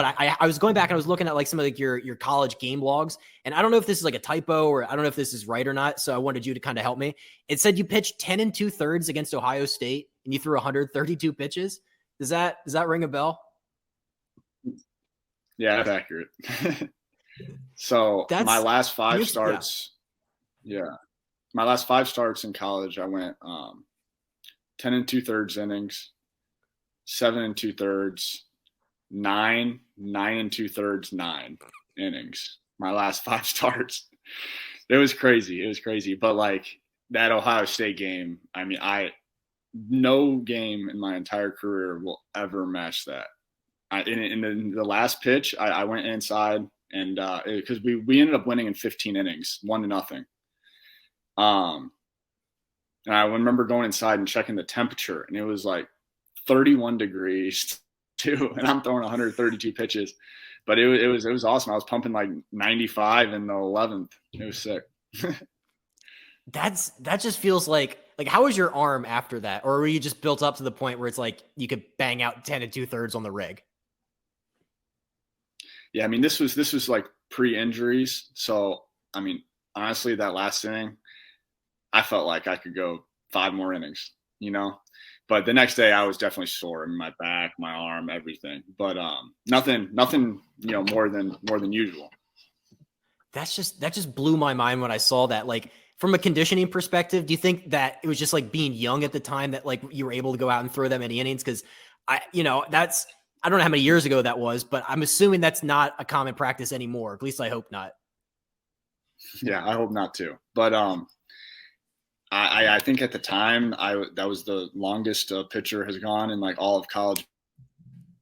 But I was going back and I was looking at like some of like your college game logs, and I don't know if this is like a typo or I don't know if this is right or not. So I wanted you to kind of help me. It said you pitched 10 and 2/3 against Ohio State, and you threw 132 pitches. Does that ring a bell? Yeah, that's accurate. So my That's last five yeah. starts, yeah, my last five starts in college, I went 10 and 2/3 innings, 7 and 2/3, 9 and 2/3, 9 innings. My last five starts. It was crazy. It was crazy. But like that Ohio State game, I mean, no game in my entire career will ever match that. In the last pitch, I went inside and because we ended up winning in 15 innings, 1-0. Um, and I remember going inside and checking the temperature, and it was like 31 degrees too, and I'm throwing 132 pitches. But it was awesome. I was pumping like 95 in the 11th. It was sick. That just feels like how was your arm after that, or were you just built up to the point where it's like you could bang out 10 and 2/3 on the rig? Yeah, I mean this was like pre-injuries, so I mean honestly that last inning, I felt like I could go 5 more innings, you know. But the next day I was definitely sore in my back, my arm, everything. But nothing, more than usual. That just blew my mind when I saw that. Like from a conditioning perspective, do you think that it was just like being young at the time that like you were able to go out and throw that many innings? Because that's I don't know how many years ago that was, but I'm assuming that's not a common practice anymore. At least I hope not. Yeah, I hope not too. But I think at the time that was the longest a pitcher has gone in like all of college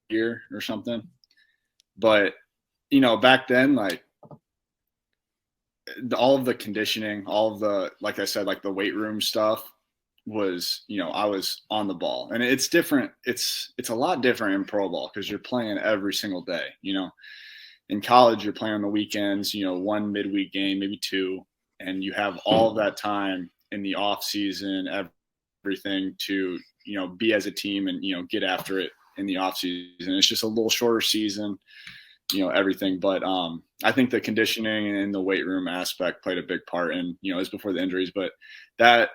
year or something. But back then, like all of the conditioning, all of the, like I said, like the weight room stuff was, I was on the ball, and it's different. It's a lot different in pro ball because you're playing every single day. In college, you're playing on the weekends, one midweek game, maybe two, and you have all of that time in the off season, everything to, be as a team and, get after it in the off season. It's just a little shorter season, everything. But I think the conditioning and the weight room aspect played a big part, and it was before the injuries. But that,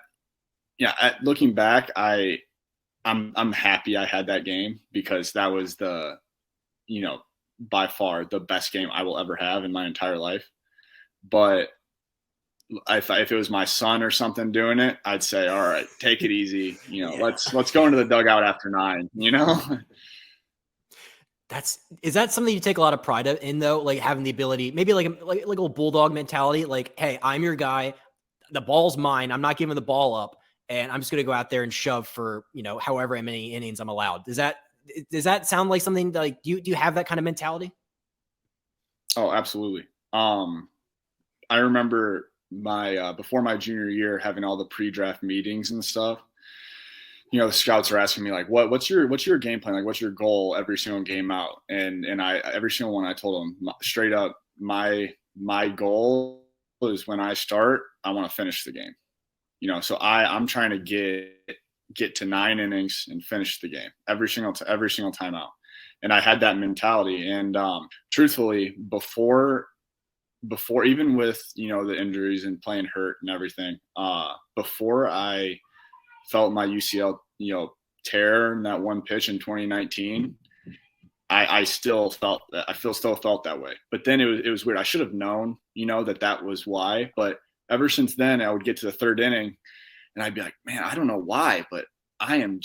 looking back, I'm happy I had that game because that was the, by far the best game I will ever have in my entire life. But if it was my son or something doing it, I'd say, all right, take it easy. Yeah. Let's go into the dugout after 9, Is that something you take a lot of pride in though? Like having the ability, maybe like a little bulldog mentality, like, hey, I'm your guy. The ball's mine. I'm not giving the ball up, and I'm just going to go out there and shove for, however many innings I'm allowed. Does that sound like something like, do you have that kind of mentality? Oh, absolutely. I remember before my junior year having all the pre-draft meetings and stuff. The scouts are asking me like, what's your game plan? Like, what's your goal every single game out? And every single one I told them straight up, my goal is when I start, I want to finish the game. So I'm trying to get to 9 innings and finish the game every single time out. And I had that mentality. And truthfully, before even with the injuries and playing hurt and everything, before I felt my UCL tear in that one pitch in 2019, I still felt that way. But then it was weird. I should have known that was why. But ever since then, I would get to the third inning and I'd be like, man, I don't know why, but I'm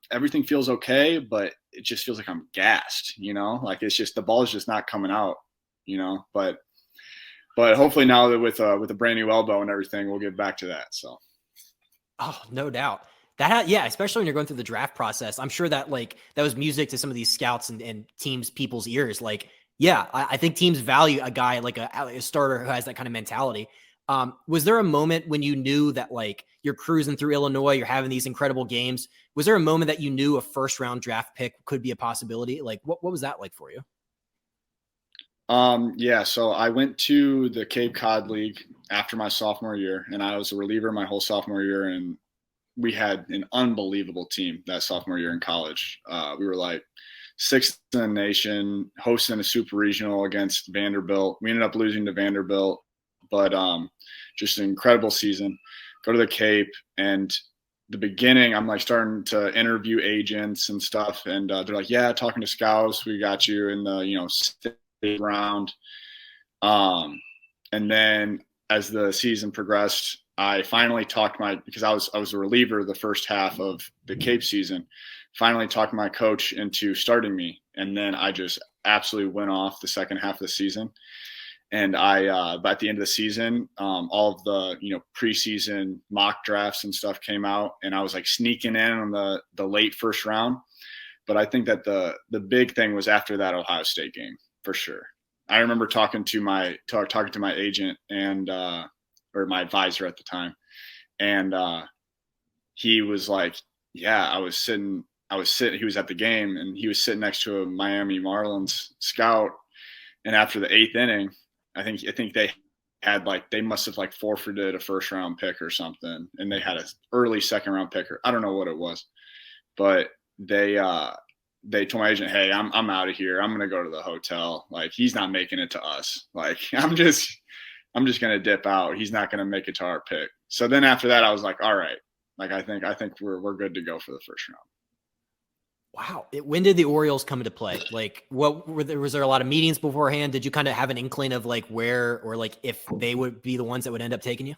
everything feels okay, but it just feels like I'm gassed, like it's just the ball is just not coming out, but hopefully now that with a brand new elbow and everything, we'll get back to that. So. Oh, no doubt. Especially when you're going through the draft process. I'm sure that that was music to some of these scouts and teams, people's ears. I think teams value a guy like a starter who has that kind of mentality. Was there a moment when you knew that you're cruising through Illinois, you're having these incredible games? Was there a moment that you knew a first round draft pick could be a possibility? What was that like for you? Yeah, so I went to the Cape Cod League after my sophomore year, and I was a reliever my whole sophomore year, and we had an unbelievable team that sophomore year in college. We were like sixth in the nation, hosting a super regional against Vanderbilt. We ended up losing to Vanderbilt, but just an incredible season. Go to the Cape, and the beginning, I'm like starting to interview agents and stuff, and they're like, "Yeah, talking to scouts, we got you in the sixth round." And then as the season progressed, I finally talked because I was a reliever the first half of the Cape season. Finally talked my coach into starting me, and then I just absolutely went off the second half of the season. And but at the end of the season, all of the preseason mock drafts and stuff came out, and I was like sneaking in on the late first round. But I think that the big thing was after that Ohio State game for sure. I remember talking to my agent and or my advisor at the time, and he was like, "Yeah, I was sitting. He was at the game, and he was sitting next to a Miami Marlins scout. And after the eighth inning, I think they must have like forfeited a first round pick or something, and they had an early second round picker. I don't know what it was, but they told my agent, "Hey, I'm out of here. I'm gonna go to the hotel. Like, he's not making it to us. Like, I'm just gonna dip out. He's not gonna make it to our pick." So then after that, I was like, "All right, like I think we're good to go for the first round." Wow. When did the Orioles come into play? Like, was there a lot of meetings beforehand? Did you kind of have an inkling of like where or like if they would be the ones that would end up taking you?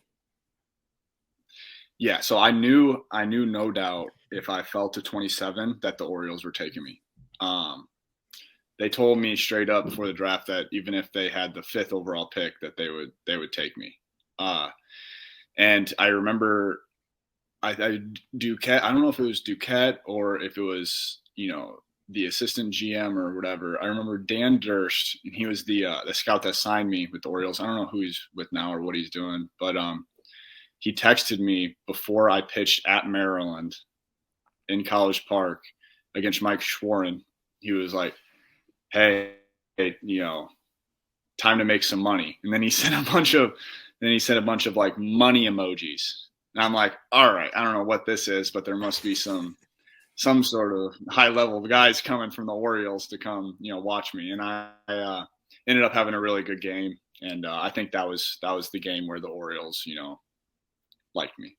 Yeah, so I knew no doubt if I fell to 27 that the Orioles were taking me. They told me straight up before the draft that even if they had the 5th overall pick, that they would take me. And I remember Duquette. I don't know if it was Duquette or if it was the assistant GM or whatever. I remember Dan Durst. He was the scout that signed me with the Orioles. I don't know who he's with now or what he's doing, but he texted me before I pitched at Maryland in College Park against Mike Schwarren. He was like, "Hey, time to make some money." And then he sent a bunch of like money emojis. And I'm like, "All right, I don't know what this is, but there must be some sort of high level guys coming from the Orioles to come, watch me." And I ended up having a really good game. And I think that was the game where the Orioles, liked me.